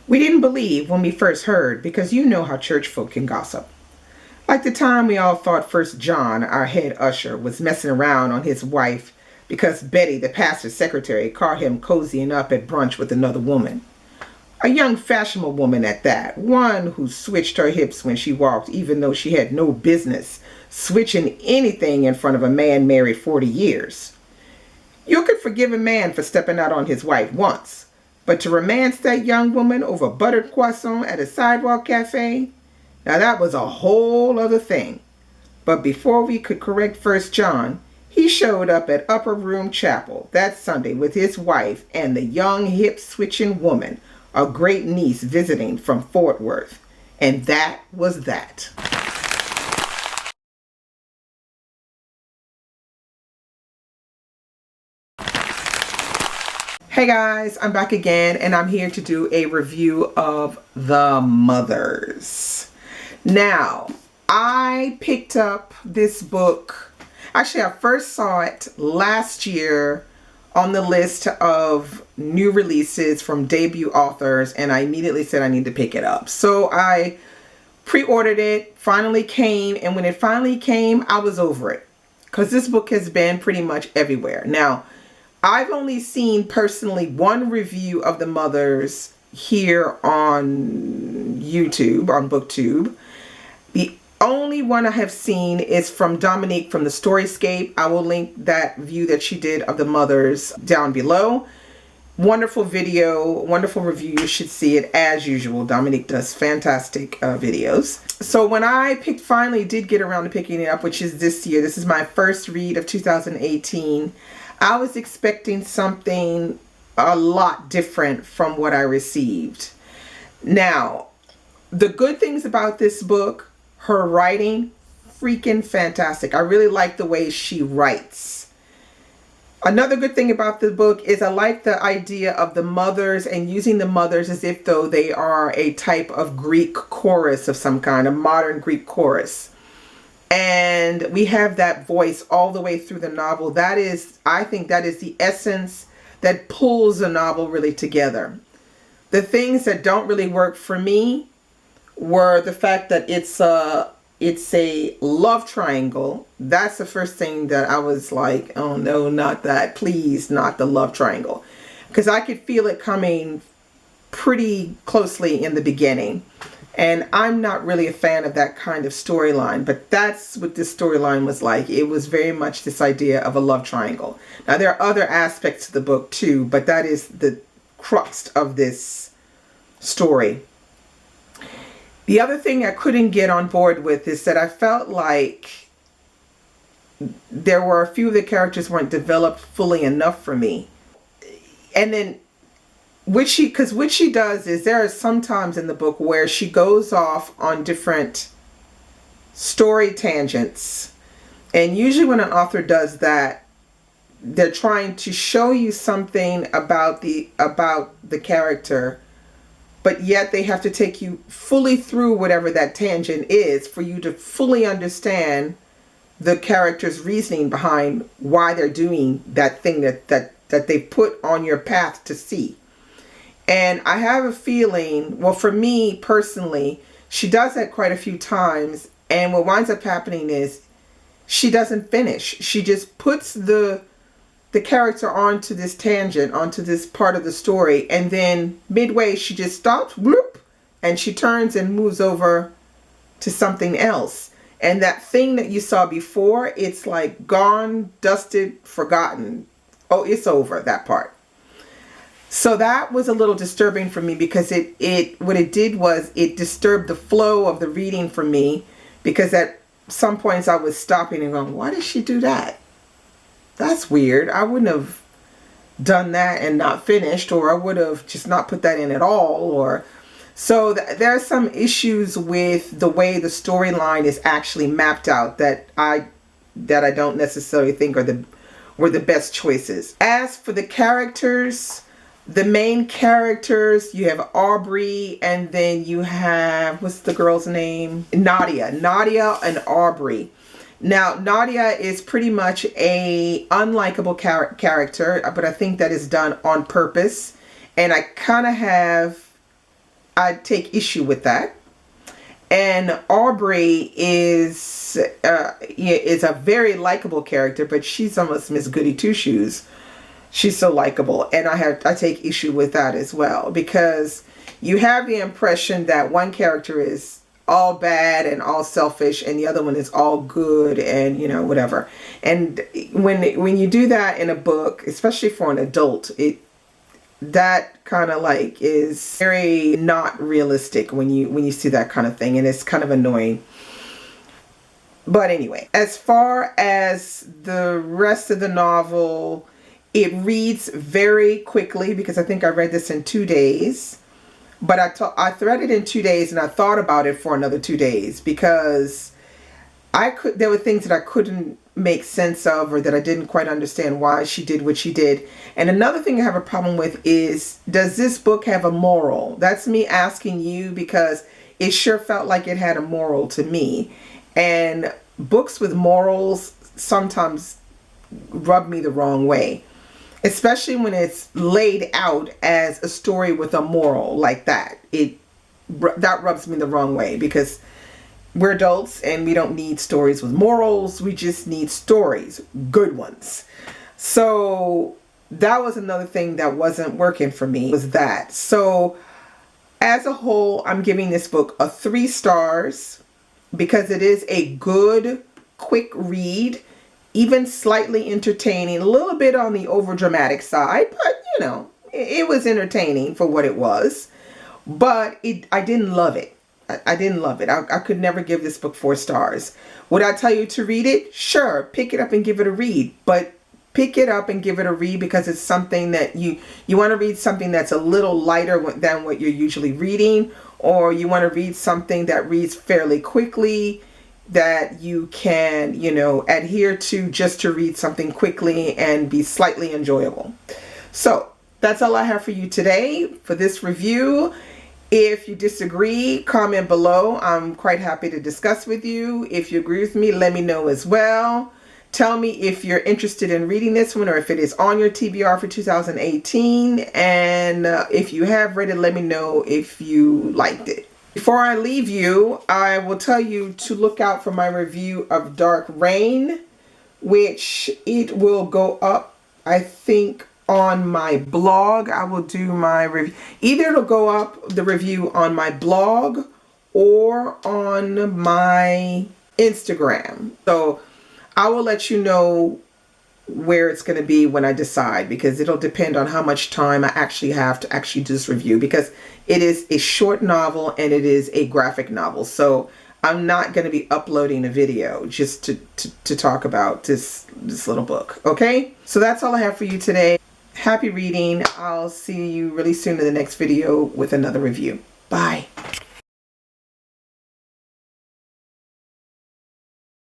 We didn't believe when we first heard, because you know how church folk can gossip. Like the time we all thought First John, our head usher, was messing around on his wife because Betty, the pastor's secretary, caught him cozying up at brunch with another woman. A young fashionable woman at that, one who switched her hips when she walked even though she had no business switching anything in front of a man married 40 years. You could forgive a man for stepping out on his wife once, but to romance that young woman over buttered croissant at a sidewalk cafe? Now that was a whole other thing. But before we could correct First John, he showed up at Upper Room Chapel that Sunday with his wife and the young hip-switching woman, a great niece visiting from Fort Worth. And that was that. Hey guys, I'm back again and I'm here to do a review of The Mothers. Now, I picked up this book. Actually, I first saw it last year on the list of new releases from debut authors, and I immediately said I need to pick it up. So I pre-ordered it, finally came, and when it finally came, I was over it. Because this book has been pretty much everywhere. Now, I've only seen personally one review of The Mothers here on YouTube, on BookTube. The only one I have seen is from Dominique from the Storyscape. I will link that view that she did of The Mothers down below. Wonderful video, wonderful review. You should see it as usual. Dominique does fantastic videos. So when I finally did get around to picking it up, which is this year, this is my first read of 2018. I was expecting something a lot different from what I received. Now, the good things about this book, her writing, freaking fantastic. I really like the way she writes. Another good thing about the book is I like the idea of the mothers and using the mothers as if though they are a type of Greek chorus of some kind, a modern Greek chorus. And we have that voice all the way through the novel. That is, I think that is the essence that pulls the novel really together. The things that don't really work for me were the fact that it's a love triangle. That's the first thing that I was like, oh no, not that. Please, not the love triangle. Because I could feel it coming pretty closely in the beginning. And I'm not really a fan of that kind of storyline, but that's what this storyline was like. It was very much this idea of a love triangle. Now, there are other aspects to the book too, but that is the crux of this story. The other thing I couldn't get on board with is that I felt like there were a few of the characters weren't developed fully enough for me. And then what she does is there are some times in the book where she goes off on different story tangents. And usually when an author does that, they're trying to show you something about the character, but yet they have to take you fully through whatever that tangent is for you to fully understand the character's reasoning behind why they're doing that thing that they put on your path to see. And I have a feeling, well, for me personally, she does that quite a few times. And what winds up happening is she doesn't finish. She just puts the character onto this tangent, onto this part of the story. And then midway, she just stops, whoop, and she turns and moves over to something else. And that thing that you saw before, it's like gone, dusted, forgotten. Oh, it's over, that part. So that was a little disturbing for me because what it did was it disturbed the flow of the reading for me, because at some points I was stopping and going, why did she do that? That's weird. I wouldn't have done that and not finished, or I would have just not put that in at all. Or so there are some issues with the way the storyline is actually mapped out that I don't necessarily think were the best choices. As for the characters, the main characters, you have Aubrey, and then you have, what's the girl's name? Nadia and Aubrey. Now, Nadia is pretty much a unlikable character, but I think that is done on purpose. And I kind of have I take issue with that. And Aubrey is a very likable character, but she's almost Miss Goody Two Shoes. She's so likable, and I take issue with that as well, because you have the impression that one character is all bad and all selfish, and the other one is all good and whatever. And when you do that in a book, especially for an adult, that kind of like is very not realistic when you see that kind of thing, and it's kind of annoying. But anyway, as far as the rest of the novel, it reads very quickly, because I think I read this in 2 days. But I read it in 2 days, and I thought about it for another 2 days, because there were things that I couldn't make sense of, or that I didn't quite understand why she did what she did. And another thing I have a problem with is, does this book have a moral? That's me asking you, because it sure felt like it had a moral to me. And books with morals sometimes rub me the wrong way, especially when it's laid out as a story with a moral like that. That rubs me the wrong way, because we're adults and we don't need stories with morals. We just need stories, good ones. So that was another thing that wasn't working for me, was that. So as a whole, I'm giving this book a 3 stars, because it is a good, quick read, even slightly entertaining, a little bit on the overdramatic side, but it was entertaining for what it was. But I didn't love it. I didn't love it. I could never give this book 4 stars. Would I tell you to read it? Sure, pick it up and give it a read. But pick it up and give it a read, because it's something that you want to read, something that's a little lighter than what you're usually reading, or you want to read something that reads fairly quickly, that you can, adhere to, just to read something quickly and be slightly enjoyable. So that's all I have for you today for this review. If you disagree, comment below. I'm quite happy to discuss with you. If you agree with me, let me know as well. Tell me if you're interested in reading this one, or if it is on your TBR for 2018. And if you have read it, let me know if you liked it. Before I leave you, I will tell you to look out for my review of Dark Reign, which it will go up, I think, on my blog. I will do my review. Either it'll go up, the review, on my blog or on my Instagram. So I will let you know where it's going to be when I decide, because it'll depend on how much time I actually have to actually do this review, because it is a short novel and it is a graphic novel. So I'm not going to be uploading a video just to talk about this little book. Okay, so that's all I have for you today. Happy reading. I'll see you really soon in the next video with another review.